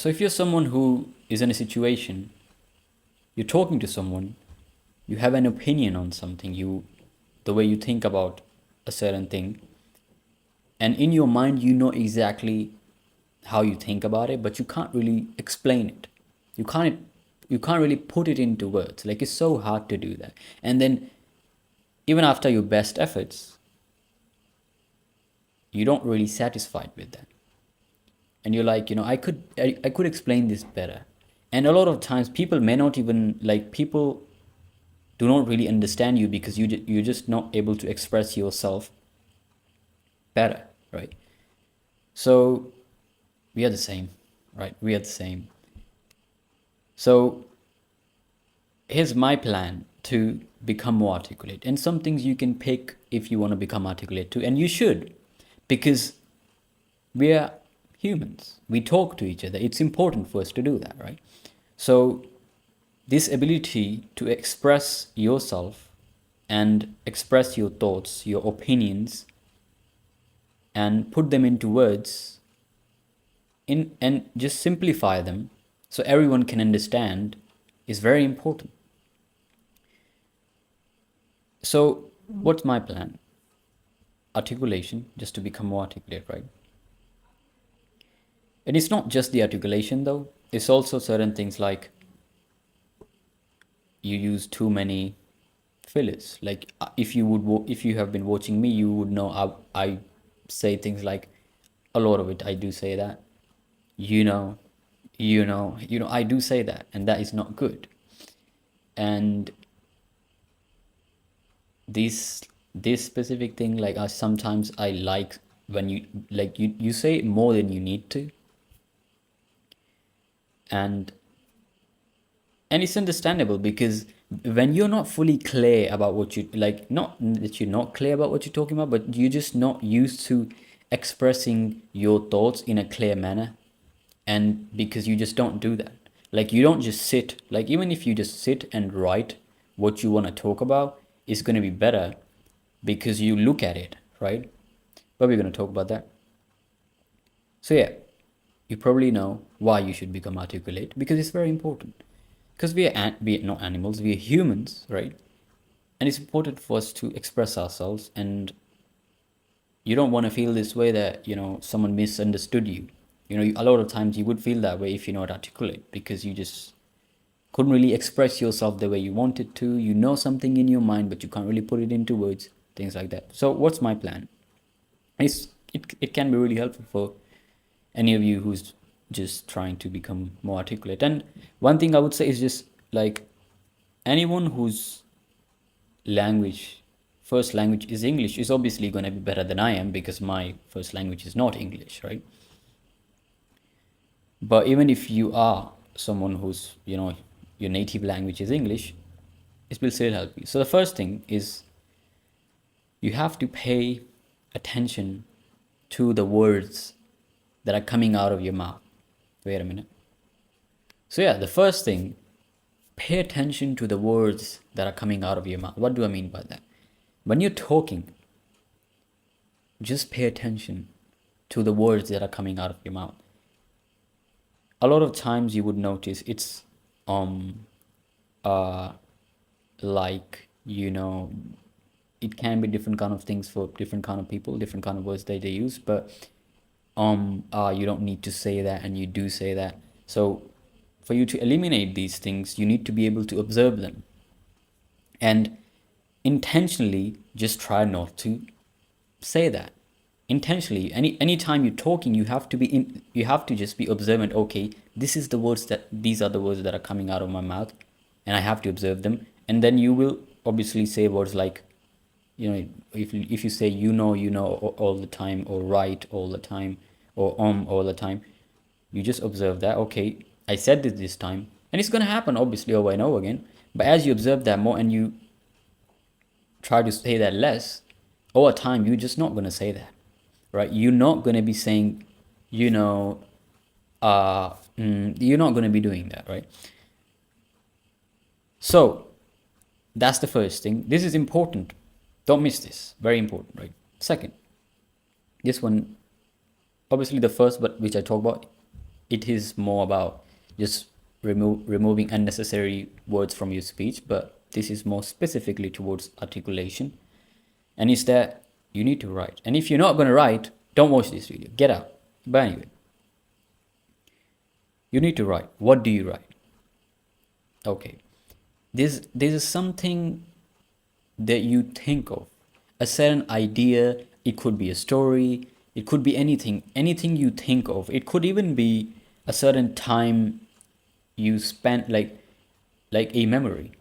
So if you're someone who is in a situation, you're talking to someone, you have an opinion on something, the way you think about a certain thing, and in your mind you know exactly how you think about it, but you can't really explain it. You can't really put it into words. Like, it's so hard to do that. And then even after your best efforts, you don't really satisfied with that. And you're like, I could explain this better. And a lot of times people may not even, like, people do not really understand you because you're just not able to express yourself better, right? So we are the same, right? We are the same. So here's my plan to become more articulate. And some things you can pick if you want to become articulate too. And you should, because we are humans. We talk to each other. It's important for us to do that, right? So this ability to express yourself and express your thoughts, your opinions, and put them into words and just simplify them so everyone can understand is very important. So what's my plan? Articulation, just to become more articulate, right? And it's not just the articulation though. It's also certain things like you use too many fillers. Like, if you have been watching me, you would know I say things like, a lot of it I do say that, you know, I do say that, and that is not good. And this specific thing, like, sometimes I like when you say more than you need to. And and it's understandable because when you're not fully clear about what you like, not that you're not clear about what you're talking about, but you're just not used to expressing your thoughts in a clear manner. And because you just don't do that, like, you don't just sit, like, even if you just sit and write what you want to talk about, it's going to be better because you look at it, right? But we're going to talk about that. So yeah, you probably know why you should become articulate, because it's very important. Because we are not animals, we are humans, right? And it's important for us to express ourselves. And you don't want to feel this way that someone misunderstood you. A lot of times you would feel that way if you're not articulate, because you just couldn't really express yourself the way you wanted to. You know something in your mind, but you can't really put it into words, things like that. So what's my plan? It can be really helpful for any of you who's just trying to become more articulate. And one thing I would say is just, like, anyone whose language first language is English is obviously going to be better than I am, because my first language is not English, right? But even if you are someone whose your native language is English, it will still help you. So the first thing is, you have to pay attention to the words that are coming out of your mouth. Wait a minute. So yeah, the first thing, pay attention to the words that are coming out of your mouth. What do I mean by that? When you're talking, just pay attention to the words that are coming out of your mouth. A lot of times you would notice it's like, it can be different kind of things for different kind of people, different kind of words that they use. But you don't need to say that, and you do say that. So for you to eliminate these things, you need to be able to observe them and intentionally just try not to say that. Intentionally, anytime you're talking, you have to just be observant. Okay, these are the words that are coming out of my mouth, and I have to observe them. And then you will obviously say words like, if you say all the time, or right all the time, or all the time, you just observe that. Okay, I said this time, and it's going to happen obviously over and over again. But as you observe that more, and you try to say that less, over time you're just not going to say that, right? You're not going to be saying, you're not going to be doing that, right? So that's the first thing. This is important. Don't miss this. Very important, right? Second, this one, obviously the first, but which I talk about, it is more about just removing unnecessary words from your speech, but this is more specifically towards articulation. And it's that you need to write. And if you're not going to write, don't watch this video. Get out. But anyway, you need to write. What do you write? Okay. This is something that you think of, a certain idea. It could be a story, it could be anything you think of. It could even be a certain time you spent, like a memory,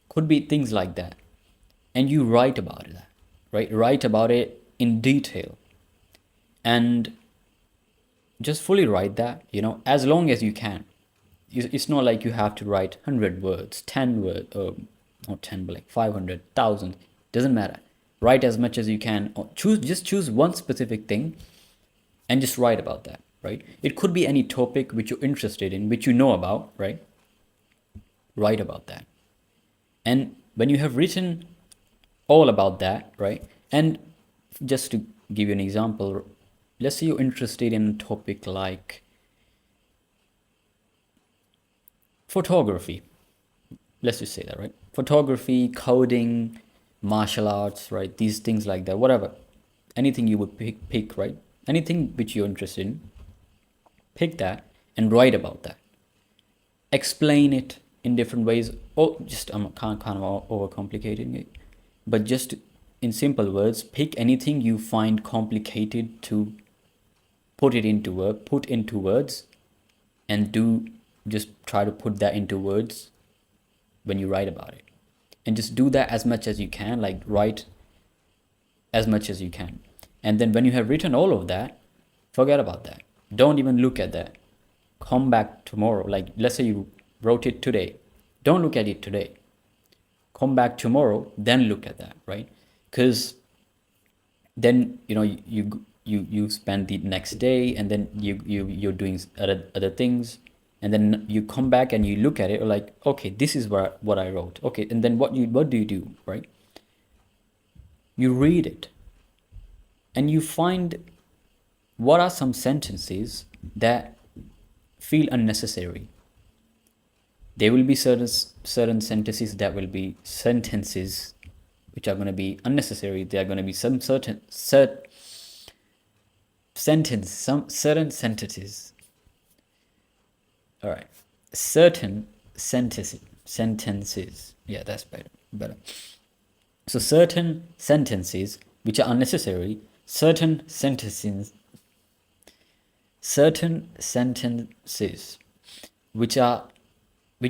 could be things like that. And you write about it, right? Write about it in detail, and just fully write that, as long as you can. It's not like you have to write 100 words, 10 words, not 10, but like 500,000. Doesn't matter. Write as much as you can. Or choose one specific thing and just write about that, right? It could be any topic which you're interested in, which you know about, right? Write about that. And when you have written all about that, right? And just to give you an example, let's say you're interested in a topic like photography. Let's just say that, right? Photography, coding, martial arts, right? These things like that, whatever. Anything you would pick, right? Anything which you're interested in, pick that and write about that. Explain it in different ways. Or just, I'm kind of overcomplicating it, but just in simple words, pick anything you find complicated to put into words, and just try to put that into words when you write about it. And just do that as much as you can, like write as much as you can. And then when you have written all of that, forget about that. Don't even look at that. Come back tomorrow. Like, let's say you wrote it today. Don't look at it today. Come back tomorrow, then look at that, right? Because then, you spend the next day, and then you're doing other things, and then you come back and you look at it, like, okay, this is what I wrote. Okay, and then what do you do, right? You read it, and you find what are some sentences that feel unnecessary. There will be certain sentences that will be sentences which are going to be unnecessary. There are going to be some certain sentences. All right, certain sentences. Yeah, that's better. So certain sentences which are unnecessary, certain sentences which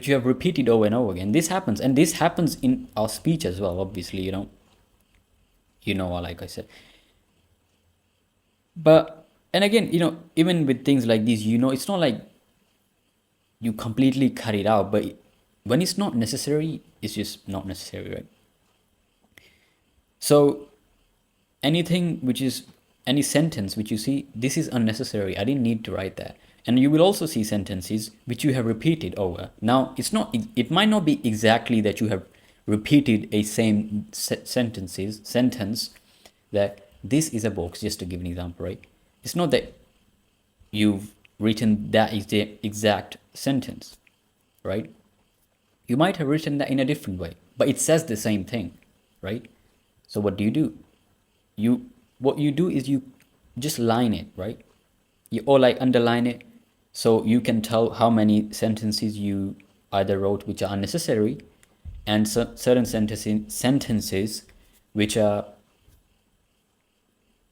you have repeated over and over again. This happens in our speech as well, obviously, like I said. But, and again, even with things like these, it's not like you completely cut it out, but when it's not necessary, it's just not necessary, right? So any sentence which you see, this is unnecessary, I didn't need to write that. And you will also see sentences which you have repeated over. Now, it might not be exactly that you have repeated a same sentence, that this is a box, just to give an example, right? It's not that you've written that is the exact sentence, right? You might have written that in a different way, but it says the same thing, right? So what do? What you do is you just line it, right? Or like underline it, so you can tell how many sentences you either wrote which are unnecessary, and certain sentences which are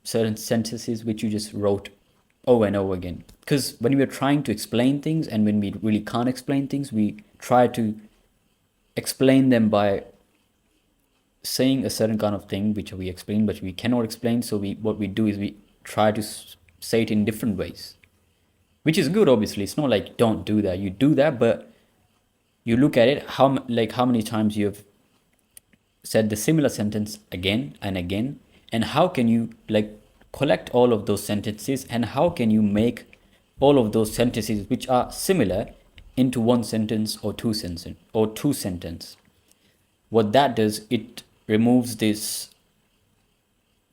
certain sentences which you just wrote over and over again. Because when we are trying to explain things, and when we really can't explain things, we try to explain them by saying a certain kind of thing which we explain, but we cannot explain. So what we do is we try to say it in different ways, which is good, obviously. It's not like don't do that. You do that, but you look at it, how many times you have said the similar sentence again and again, and how can you collect all of those sentences, and how can you make all of those sentences which are similar into one sentence or two sentence. What that does, it removes this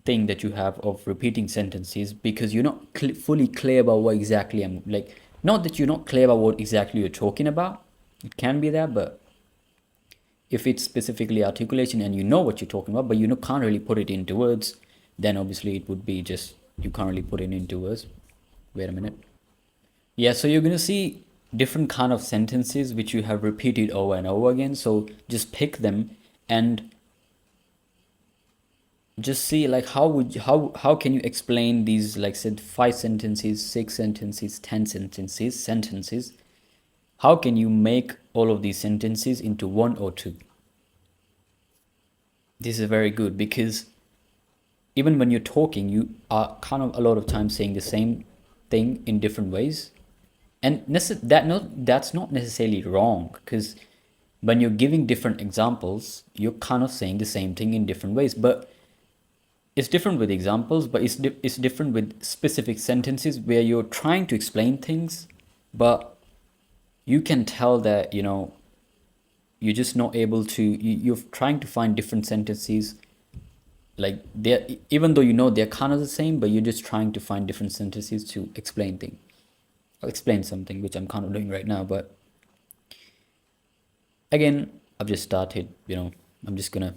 thing that you have of repeating sentences, because you're not fully clear about what exactly I'm Not that you're not clear about what exactly you're talking about. It can be that, but if it's specifically articulation and you know what you're talking about, but you can't really put it into words, then obviously it would be just you can't really put it into words. Wait a minute. Yeah, so you're gonna see different kind of sentences which you have repeated over and over again. So just pick them and just see like how can you explain these, like said, 5 sentences, 6 sentences, 10 sentences. How can you make all of these sentences into 1 or 2? This is very good because even when you're talking, you are kind of a lot of times saying the same thing in different ways, and that's not necessarily wrong, because when you're giving different examples, you're kind of saying the same thing in different ways. But it's different with examples, but it's different with specific sentences where you're trying to explain things, but you can tell that you're just not able to. You're trying to find different sentences, like they're, even though they're kind of the same, but you're just trying to find different sentences to explain things. I'll explain something which I'm kind of doing right now, but again, I've just started. I'm just gonna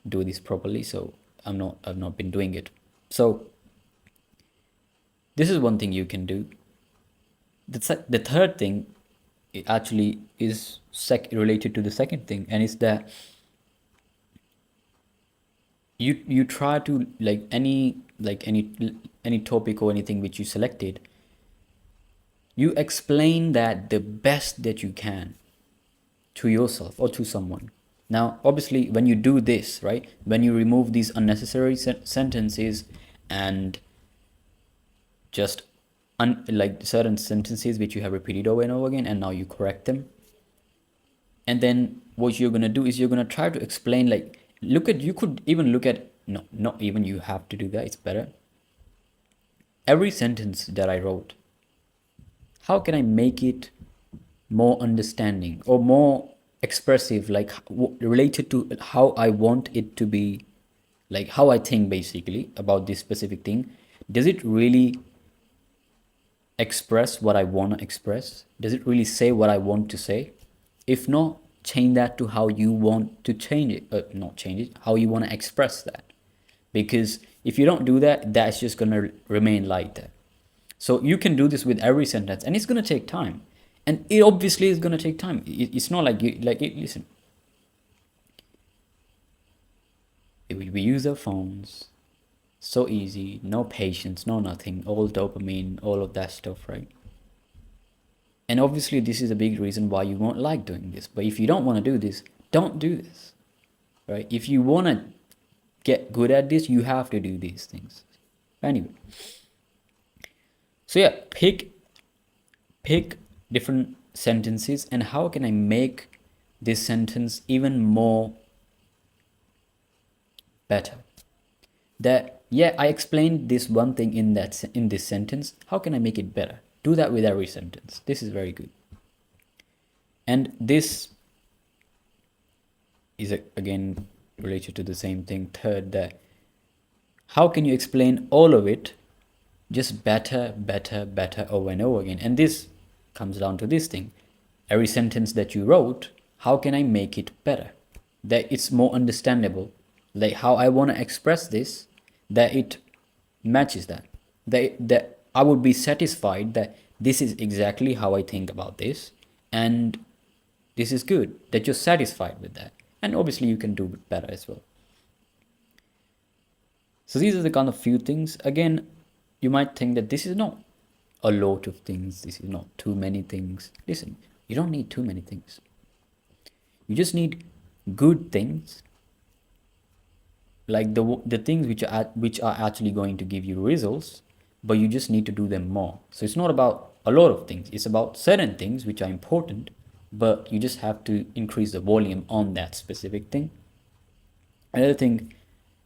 do this properly, so I've not been doing it. So this is one thing you can do. The third thing, it actually is related to the second thing, and it's that you try to, like any topic or anything which you selected, you explain that the best that you can to yourself or to someone. Now, obviously, when you do this, right, when you remove these unnecessary sentences and just like certain sentences which you have repeated over and over again, and now you correct them, and then what you're gonna do is you're gonna try to explain, like, you could even look at, no, not even you have to do that, it's better. Every sentence that I wrote, how can I make it more understanding or more expressive, like related to how I want it to be, like how I think basically about this specific thing? Does it really express what I want to express? Does it really say what I want to say? If not, change that to how you want to change it. Not change it, how you want to express that. Because if you don't do that, that's just going to remain like that. So you can do this with every sentence, and it's going to take time. And it obviously is going to take time. It's not like listen. We use our phones. So easy, no patience, no nothing, all dopamine, all of that stuff, right? And obviously, this is a big reason why you won't like doing this. But if you don't want to do this, don't do this, right? If you want to get good at this, you have to do these things. Anyway, so yeah, pick different sentences, and how can I make this sentence even more better? That, yeah, I explained this one thing in this sentence. How can I make it better? Do that with every sentence. This is very good. And this is again related to the same thing. Third, that how can you explain all of it just better over and over again? And this comes down to this thing. Every sentence that you wrote, how can I make it better? That it's more understandable. Like how I want to express this, that it matches that. That I would be satisfied that this is exactly how I think about this, and this is good, that you're satisfied with that. And obviously you can do it better as well. So these are the kind of few things. Again, you might think that this is not a lot of things, this is not too many things. Listen, you don't need too many things. You just need good things, like the things which are actually going to give you results, but you just need to do them more. So it's not about a lot of things, it's about certain things which are important, but you just have to increase the volume on that specific thing. Another thing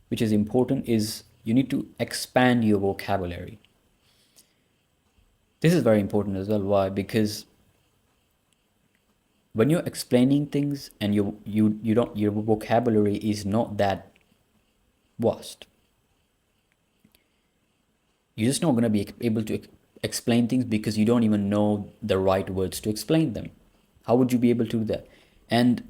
which is important is you need to expand your vocabulary. This is very important as well. Why? Because when you're explaining things and your vocabulary is not that vast, you're just not going to be able to explain things because you don't even know the right words to explain them. How would you be able to do that? And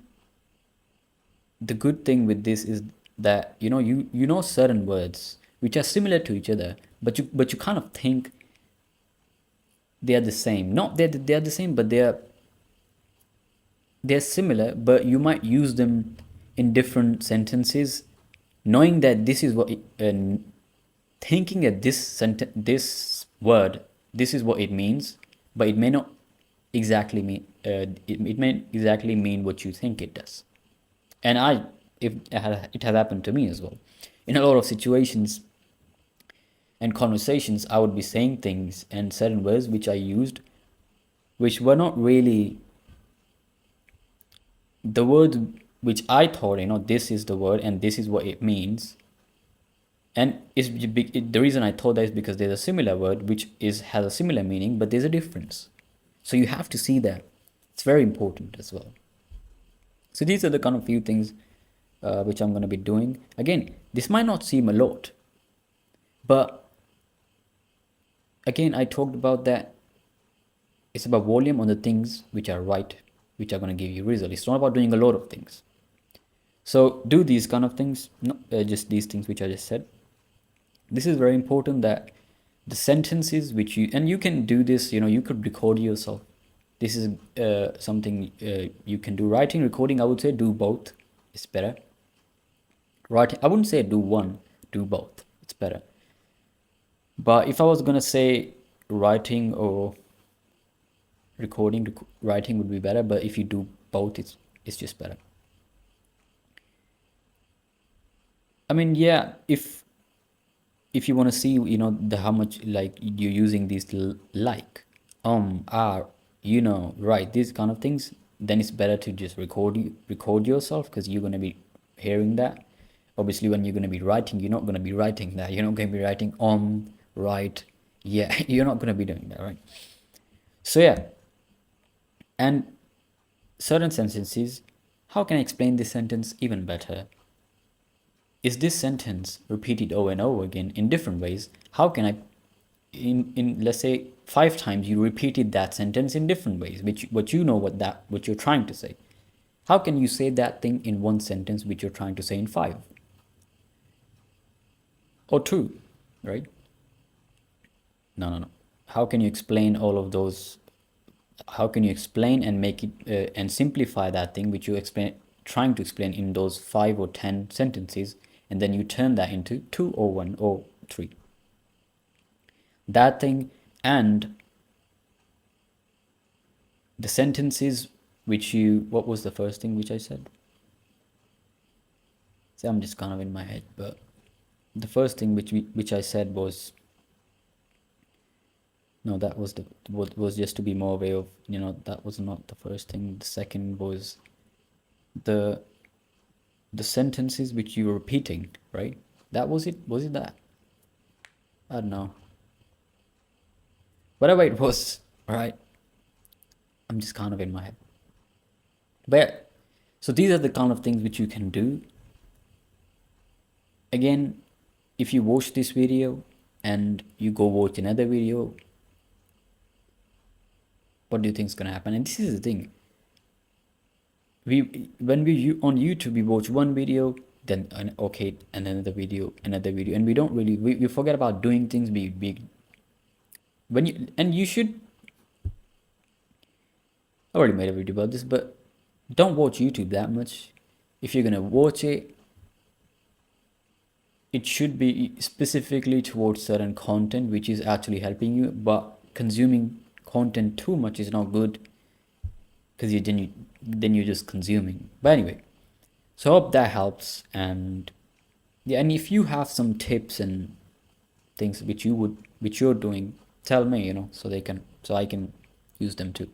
the good thing with this is that you know certain words which are similar to each other, but you kind of think they are the same. Not they are the same, but they're similar, but you might use them in different sentences, knowing that this is what thinking that this word, this is what it means, but it may not exactly mean it may exactly mean what you think it does. And it has happened to me as well. In a lot of situations and conversations, I would be saying things and certain words which I used, which were not really the word which I thought, this is the word and this is what it means. And the reason I thought that is because there's a similar word which has a similar meaning, but there's a difference. So you have to see that. It's very important as well. So these are the kind of few things which I'm going to be doing. Again, this might not seem a lot, but again, I talked about that. It's about volume on the things which are right, which are going to give you result. It's not about doing a lot of things. So do these kind of things, not just these things which I just said. This is very important, that the sentences which you can do this, you could record yourself. This is something you can do. Writing, recording, I would say do both. It's better. Writing, I wouldn't say do one, do both. It's better. But if I was gonna say writing or recording, writing would be better. But if you do both, it's just better. I mean, yeah, if you want to see, the how much like you're using these like, are, right, these kind of things, then it's better to just record yourself, because you're gonna be hearing that. Obviously, when you're gonna be writing, you're not gonna be writing that. You're not gonna be writing right, yeah. You're not gonna be doing that, right? So yeah, and certain sentences. How can I explain this sentence even better? Is this sentence repeated over and over again in different ways? How can I, in let's say 5 times you repeated that sentence in different ways, what you're trying to say. How can you say that thing in one sentence which you're trying to say in 5 or 2, right? No. How can you explain all of those? How can you explain and make it and simplify that thing which you trying to explain in those 5 or 10 sentences, and then you turn that into 2 or 1 or 3? That thing, and the sentences which what was the first thing which I said? So I'm just kind of in my head, but the first thing which I said was, no, that was what was just to be more aware of, that was not the first thing. The second was the sentences which you were repeating, right? That was it. Was it that? I don't know. Whatever it was, right? I'm just kind of in my head. But so these are the kind of things which you can do. Again, if you watch this video and you go watch another video, what do you think is gonna happen? And this is the thing. When we on YouTube, we watch one video, then okay, and another video, and we don't really we forget about doing things. You should. I already made a video about this, but don't watch YouTube that much. If you're gonna watch it, it should be specifically towards certain content which is actually helping you. But consuming content too much is not good, because then you're just consuming. But anyway, so I hope that helps. And yeah, and if you have some tips and things which you're doing, tell me, so I can use them too.